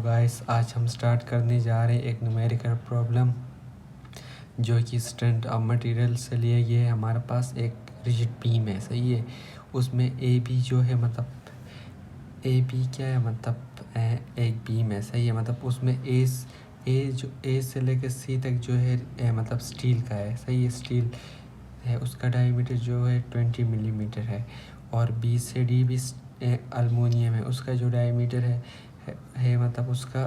Guys आज हम start करने जा रहे हैं एक न्यूमेरिकल प्रॉब्लम जो कि स्ट्रेंथ ऑफ मटेरियल से लिए ये हमारे पास एक रिजिड बीम है। सही है। उसमें ए बी जो है मतलब ए बी क्या है मतलब एक बीम है। सही है। मतलब उसमें ए से लेकर सी तक जो है मतलब स्टील का है। सही है। स्टील है, उसका डायमीटर जो है 20 मिलीमीटर है। और बी से डी भी अल्मोनियम है, उसका जो डायमीटर है मतलब उसका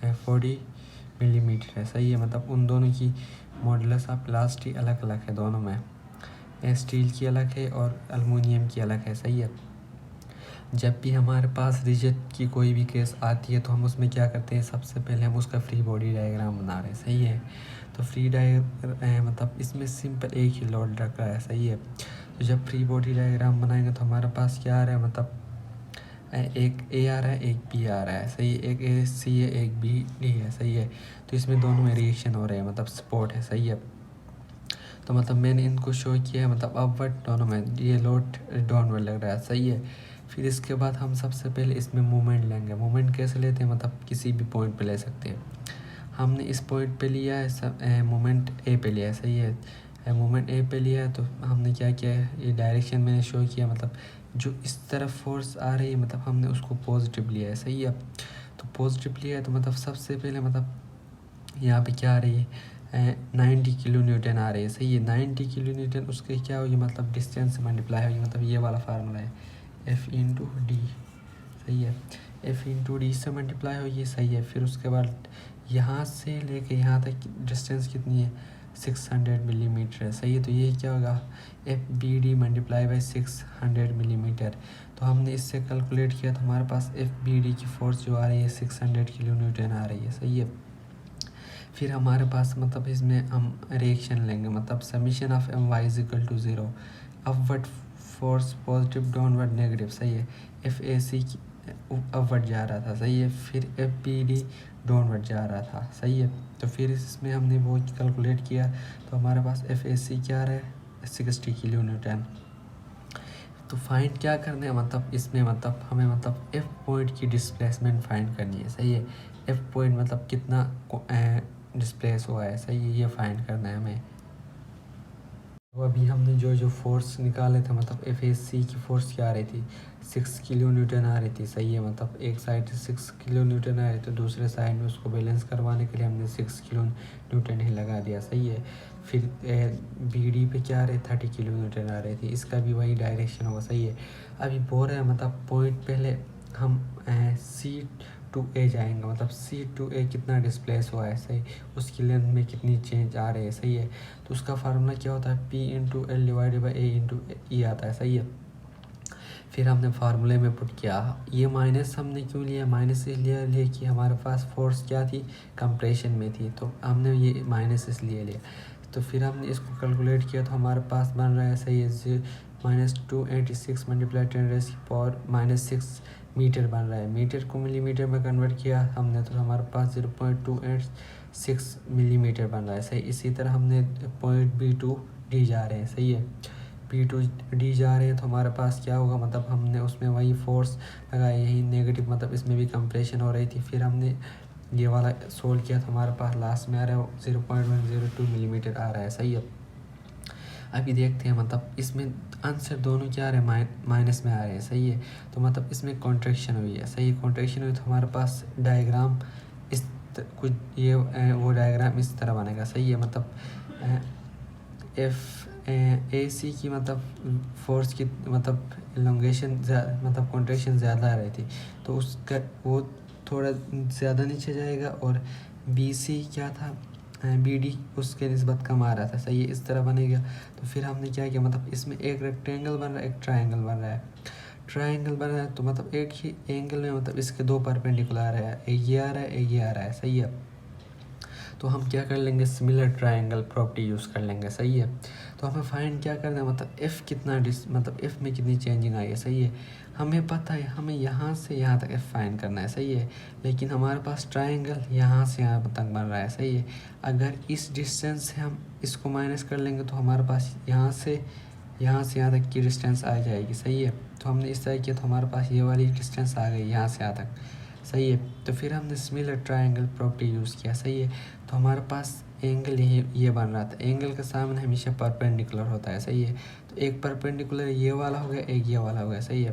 40 मिलीमीटर है। सही है। मतलब उन दोनों की मॉडुलस ऑफ प्लास्टिक अलग अलग है, दोनों में स्टील की अलग है और अल्मोनियम की अलग है। सही है। जब भी हमारे पास रिजिड की कोई भी केस आती है तो हम उसमें क्या करते हैं, सबसे पहले हम उसका फ्री बॉडी डायग्राम बना रहे हैं। सही है। तो फ्री मतलब इसमें सिंपल एक ही लोड रख रहा है। सही है। तो जब फ्री बॉडी डायग्राम बनाएंगे तो हमारे पास क्या आ रहा है, मतलब एक ए आ रहा है, एक बी आ रहा है। सही है। एक ए सी है, एक बी डी है। सही है। तो इसमें दोनों में रिएक्शन हो रहे हैं, मतलब सपोर्ट है। सही है। तो मतलब मैंने इनको शो किया है, मतलब अपवर्ड दोनों में ये लोड डाउनवर्ड लग रहा है। सही है। फिर इसके बाद हम सबसे पहले इसमें मूवमेंट लेंगे। मूवमेंट कैसे लेते हैं, मतलब किसी भी पॉइंट पे ले सकते हैं। हमने इस पॉइंट पे लिया है, सब मूवमेंट ए पे लिया है। सही है। मूवमेंट ए पे लिया है तो हमने क्या किया है, ये डायरेक्शन मैंने शो किया, मतलब जो इस तरफ फोर्स आ रही है मतलब हमने उसको पॉजिटिव लिया है। सही है। तो पॉजिटिव लिया है तो मतलब सबसे पहले मतलब यहाँ पे क्या आ रही है, 90 किलो न्यूटन आ रही है। सही है। 90 किलो न्यूटन उसके क्या होगी, मतलब डिस्टेंस से मल्टीप्लाई होगी, मतलब ये वाला फार्मूला है एफ इंटू डी। सही है। एफ इंटू डी से मल्टीप्लाई होगी। सही है। फिर उसके बाद यहाँ से लेके यहाँ तक डिस्टेंस कितनी है, 600 मिलीमीटर है। सही है। तो ये क्या होगा, F B D multiply by 600 millimetre. तो हमने इससे कैलकुलेट किया तो हमारे पास एफ बी डी की फोर्स जो आ रही है 600 किलो न्यूटन आ रही है। सही है। फिर हमारे पास मतलब इसमें हम रिएक्शन लेंगे, मतलब summation of M Y is equal to 0। Upward force positive, downward negative. सही है। एफ ए सी अपवर्ड जा रहा था। सही है। फिर एफ बी डी डाउनवर्ड जा रहा था। सही है। तो फिर इसमें हमने वो कैलकुलेट किया तो हमारे पास एफ ए सी क्या आ रहा है, 60 किलो न्यूटन। तो फाइंड क्या करना है, मतलब इसमें मतलब हमें मतलब एफ पॉइंट की डिस्प्लेसमेंट फाइंड करनी है। सही है। एफ पॉइंट मतलब कितना डिस्प्लेस हुआ है। सही है। ये फाइंड करना है हमें। तो अभी हमने जो फोर्स निकाले थे, मतलब एफ ए सी की फोर्स क्या आ रही थी, 6 किलो न्यूटन आ रही थी। सही है। मतलब एक साइड से 6 किलो न्यूटन आ रही तो दूसरे साइड में उसको बैलेंस करवाने के लिए हमने 6 किलो न्यूटन ही लगा दिया। सही है। फिर बी डी पे क्या आ रहे, 30 किलो न्यूटन आ रही थी, इसका भी वही डायरेक्शन होगा। सही है। अभी बोल रहे हैं मतलब पॉइंट पहले हम सी टू ए जाएंगे, मतलब सी टू ए कितना डिस्प्लेस हुआ है। सही, उसकी लेंथ में कितनी चेंज आ रही है। सही है। तो उसका फार्मूला क्या होता है, P into L divided by A into E आता है। सही है। फिर हमने फार्मूले में पुट किया, ये माइनस हमने क्यों लिया, माइनस इसलिए कि हमारे पास फोर्स क्या थी, कंप्रेशन में थी, तो हमने ये माइनस इसलिए लिया। तो फिर हमने इसको कैलकुलेट किया तो हमारे पास बन रहा है, सही है, -286 मल्टीप्लाई 10⁻⁻6 मीटर बन रहा है। मीटर को मिलीमीटर में कन्वर्ट किया हमने तो हमारे पास 0.286 मिलीमीटर बन रहा है। सही, इसी तरह हमने पॉइंट बी टू डी जा रहे हैं। सही है। बी टू डी जा रहे हैं तो हमारे पास क्या होगा, मतलब हमने उसमें वही फोर्स लगाई, यही नेगेटिव, मतलब इसमें भी कंप्रेशन हो रही थी। फिर हमने ये वाला सोल्व किया तो हमारे पास लास्ट में आ रहा है 0.102 मिलीमीटर आ रहा है। सही है। अभी देखते हैं, मतलब इसमें आंसर दोनों क्या आ रहे हैं, माइनस में आ रहे हैं। सही है। तो मतलब इसमें कॉन्ट्रैक्शन हुई है। सही है। कॉन्ट्रैक्शन हुई तो हमारे पास डायग्राम इस कुछ ये वो डायग्राम इस तरह बनेगा। सही है। मतलब एफ ए सी की मतलब फोर्स की मतलब एलोंगेशन मतलब कॉन्ट्रैक्शन ज़्यादा आ रही थी तो उसका वो थोड़ा ज़्यादा नीचे जाएगा, और बी सी क्या था, बी डी उसके निस्बत कम आ रहा था। सही है। इस तरह बनेगा। तो फिर हमने क्या किया, मतलब इसमें एक रेक्टेंगल बन रहा है, एक ट्रायंगल बन रहा है। ट्रायंगल बन रहा है तो मतलब एक ही एंगल में मतलब इसके दो परपेंडिकुलर आ रहा है, एक ये आ रहा है, एक ये आ रहा है। सही है। तो हम क्या कर लेंगे, सिमिलर ट्रायंगल प्रॉपर्टी यूज़ कर लेंगे। सही है। तो हमें फाइंड क्या करना है, मतलब एफ़ कितना मतलब एफ़ में कितनी चेंजिंग आई है। सही है। हमें पता है हमें यहाँ से यहाँ तक एफ़ फाइंड करना है। सही है। लेकिन हमारे पास ट्रायंगल यहाँ से यहाँ तक बन रहा है। सही है। अगर इस डिस्टेंस से हम इसको माइनस कर लेंगे तो हमारे पास यहाँ से यहाँ तक की डिस्टेंस आ जाएगी। सही है। तो हमने इस तरह किया तो हमारे पास ये वाली डिस्टेंस आ गई यहाँ से यहाँ तक। सही है। तो फिर हमने सिमिलर ट्रायंगल प्रॉपर्टी यूज़ किया, सही है। तो हमारे पास एंगल ये बन रहा था, एंगल का सामने हमेशा परपेंडिकुलर होता है, सही है। तो एक परपेंडिकुलर ये वाला हो गया, एक ये वाला हो गया, सही है।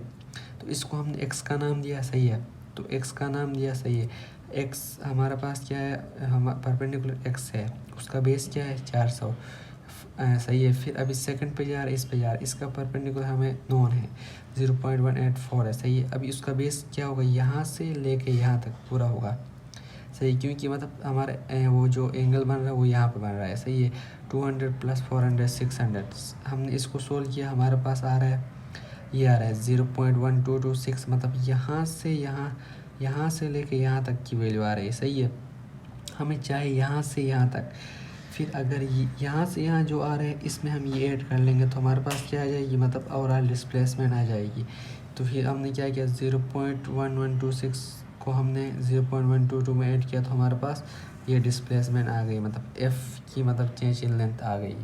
तो इसको हमने एक्स का नाम दिया, सही है। तो एक्स का नाम दिया, सही है। एक्स हमारे पास क्या है, हम परपेंडिकुलर एक्स है, उसका बेस क्या है 400, सही है। फिर अभी सेकंड पे जा रहा है, इस पे जा रहा है, इसका परपेंडिकुलर हमें नोन है 0.184 है, सही है। अभी उसका बेस क्या होगा, यहाँ से लेके यहाँ तक पूरा होगा, सही। क्योंकि मतलब हमारे वो जो एंगल बन रहा है वो यहाँ पे बन रहा है, सही है। 200 + 400 600, हमने इसको सोल्व किया, हमारे पास आ रहा है, ये आ रहा है 0.1226, मतलब यहाँ से लेके यहाँ तक की वैल्यू आ रही है, सही है। हमें चाहिए यहाँ से यहाँ तक। फिर अगर यहाँ से यहाँ जो आ रहा है इसमें हम ये ऐड कर लेंगे तो हमारे पास क्या आ जाएगी, मतलब ओवरऑल डिस्प्लेसमेंट आ जाएगी। तो फिर हमने क्या किया, 0.1126 को हमने 0.122 में ऐड किया, तो हमारे पास ये डिस्प्लेसमेंट आ गई, मतलब एफ़ की मतलब चेंज इन लेंथ आ गई।